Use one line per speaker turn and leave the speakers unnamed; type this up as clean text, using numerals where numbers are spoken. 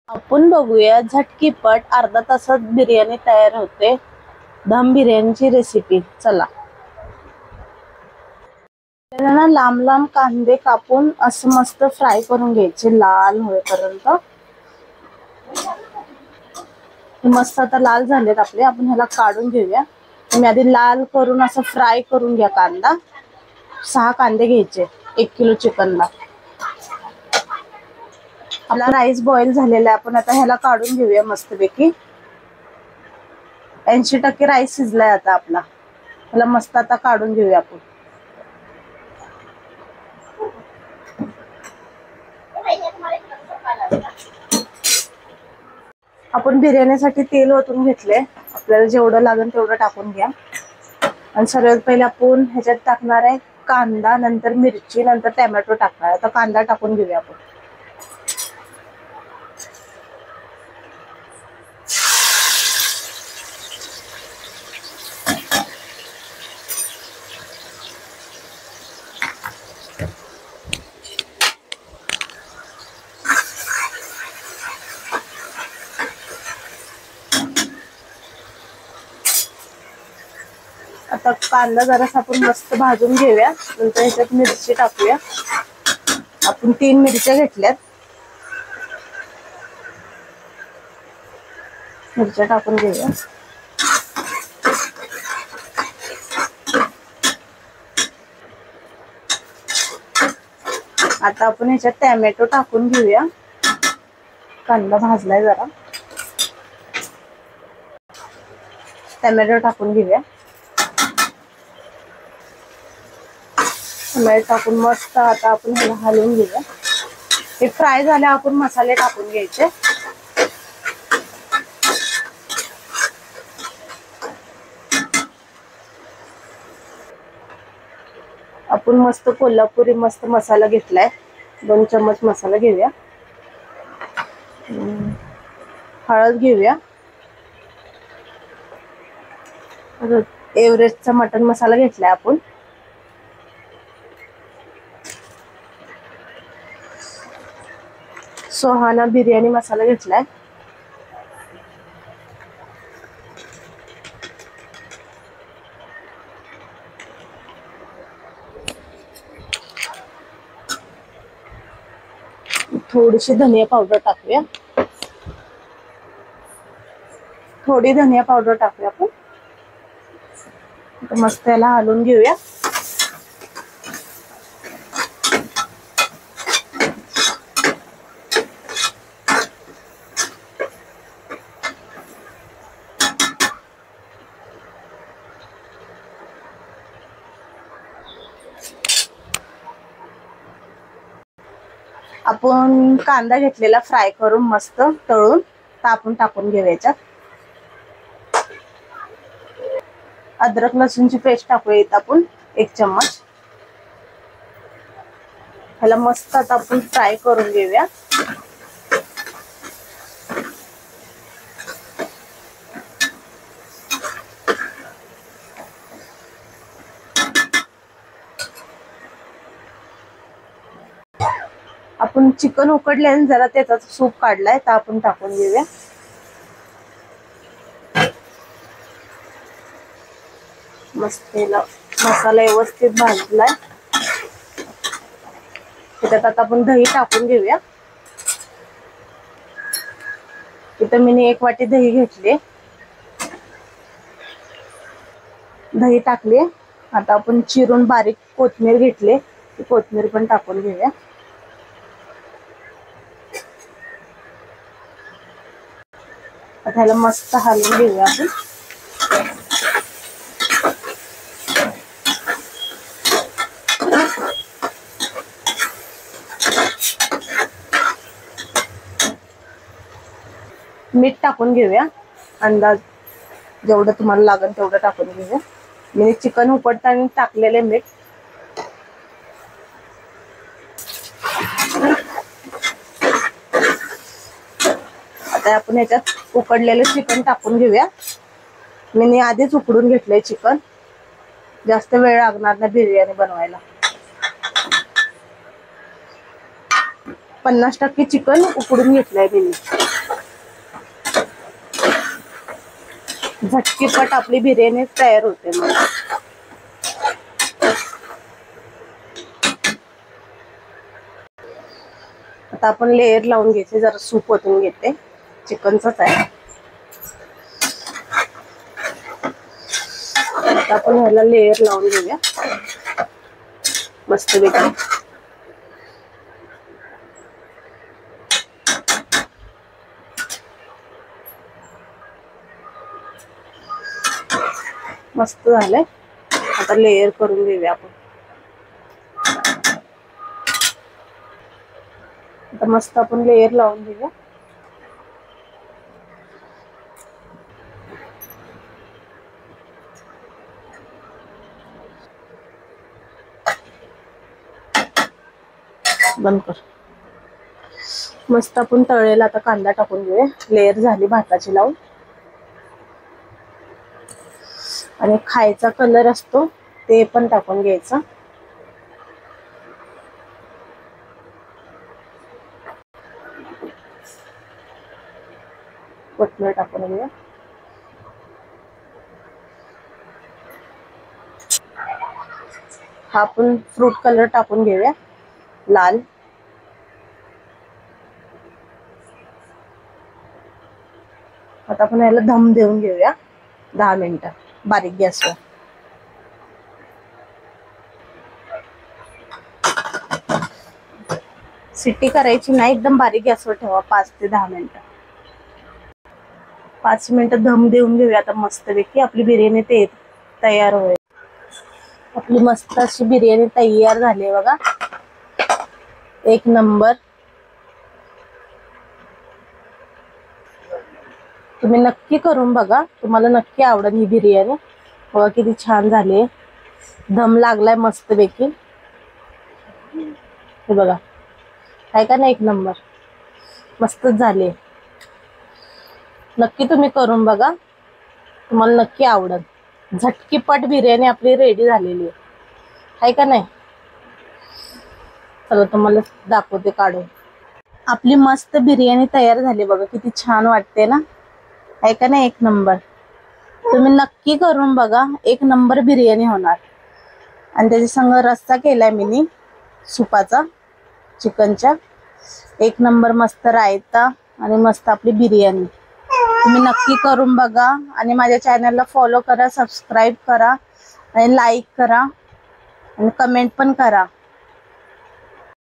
आपण बघूया झटकीपट अर्धा तासात बिर्याणी तयार होते। दम बिर्याणीची रेसिपी। चला, आपल्याला लांब लांब कांदे कापून असं मस्त फ्राय करून घ्यायचे लाल होईपर्यंत। मस्त आता लाल झालेत आपले, आपण ह्याला काढून घेऊया। तुम्ही आधी लाल करून असं फ्राय करून घ्या कांदा। 6 कांदे घ्यायचे 1 किलो चिकनला। आपला राईस बॉईल झालेला आहे, आपण आता ह्याला काढून घेऊया मस्तपैकी। 80% राईस शिजलाय आता आपला, ह्याला मस्त आता काढून घेऊया आपण। आपण बिर्याणीसाठी तेल ओतून घेतले, आपल्याला जेवढं लागेल तेवढं टाकून घ्या। आणि सर्वात पहिले आपण ह्याच्यात टाकणार आहे कांदा, नंतर मिरची, नंतर टोमॅटो टाकणार। आता कांदा टाकून घेऊया आपण। आता कांदा जरासा आपण मस्त भाजून घेऊया, नंतर ह्याच्यात मिरची टाकूया। आपण 3 मिरच्या घेतल्यात, मिरच्या टाकून घेऊया। आता आपण ह्याच्यात टोमॅटो टाकून घेऊया। कांदा भाजलाय जरा, टोमॅटो टाकून घेऊया। टोमॅटो टाकून मस्त आता आपण ह्याला हलवून घेऊया। हे फ्राय झाले, आपण मसाले टाकून घ्यायचे। आपण मस्त कोल्हापुरी मस्त मसाला घेतलाय, 2 चम्मच मसाला घेऊया। हळद घेऊया। एव्हरेस्टचा मटन मसाला घेतलाय आपण। सोहाना बिर्याणी मसाला घेतलाय। थोडीशी धनिया पावडर टाकूया, थोडी धनिया पावडर टाकूया आपण। मस्त याला हलवून घेऊया। आपण कांदा घेतलेला फ्राय करून मस्त तळून, तर आपण टाकून घेऊया याच्यात। अद्रक लसूणची पेस्ट टाकूया आपण 1 चम्मच। ह्याला मस्त आता आपण फ्राय करून घेऊया। आपण चिकन उकडल्याने जरा त्याचा सूप काढलाय, तर आपण टाकून घेऊया। मस्त मसाला व्यवस्थित भाजलाय, त्याच्यात आता आपण दही टाकून घेऊया। इथं मी 1 वाटी दही घेतली, दही टाकली। आता आपण चिरून बारीक कोथिंबीर घेतली, ती कोथिंबीर पण टाकून घेऊया। आता ह्याला मस्त हलवून घेऊया आपण। मीठ टाकून घेऊया, अंदाज जेवढं तुम्हाला लागेल तेवढं टाकून घेऊया। मी चिकन उकडताना टाकलेले मीठ। आता आपण याच्यात उकडलेलं चिकन टाकून घेऊया। मी आधीच उकडून घेतलंय चिकन, जास्त वेळ लागणार नाही बिर्याणी बनवायला। 50% चिकन उकडून घेतलंय मी. झटकीपट आपली बिर्याणी तयार होते. मग आता आपण लेयर लावून घ्यायचे. जरा सूप ओतून घेते, चिकनचंच आहे. आता आपण ह्याला लेयर लावून घेऊया मस्तपैकी. मस्त झालंय. आता लेयर करून घेऊया आपण. आता मस्त आपण लेयर लावून घेऊया. बंद कर. मस्त आपण तळलेला आता कांदा टाकून घेऊया. लेयर झाली भाताची लावून. आणि खायचा कलर असतो ते पण टाकून घ्यायचा. कोथिंबीर टाकून घेऊया. हा आपण फ्रूट कलर टाकून घेऊया लाल. आता आपण याला दम देऊन घेऊया 10 मिनिटं बारीक गॅसवर. सिट्टी करायची नाही, एकदम बारीक गॅसवर ठेवा. 5 ते 10 मिनिटं. 5 मिनिटं दम देऊन घेऊया आता मस्तपैकी. आपली बिर्याणी ते तयार होईल. आपली मस्त अशी बिर्याणी तयार झाली बघा. एक नंबर. तुम्ही नक्की करून बघा, तुम्हाला नक्की आवडेल ही बिर्याणी. बघा किती छान झाली. दम लागलाय मस्तपैकी. हे बघा, आहे का नाही एक नंबर. मस्तच झाली. नक्की तुम्ही करून बघा, तुम्हाला नक्की आवडेल. झटकीपट बिर्याणी आपली रेडी झालेली आहे का नाही. चला तुम्हाला दाखवते काढून. आपली मस्त बिर्याणी तयार झाली बघा. किती छान वाटते ना, आहे का नाही एक नंबर. तुम्ही नक्की करून बघा, एक नंबर बिर्याणी होणार. आणि त्याच्या संग रस्सा केलाय मी सुपाचा चिकनच्या. एक नंबर मस्त रायता आणि मस्त आपली बिर्याणी. तुम्ही नक्की करून बघा. आणि माझ्या चॅनलला फॉलो करा, सबस्क्राईब करा आणि लाईक करा आणि कमेंट पण करा.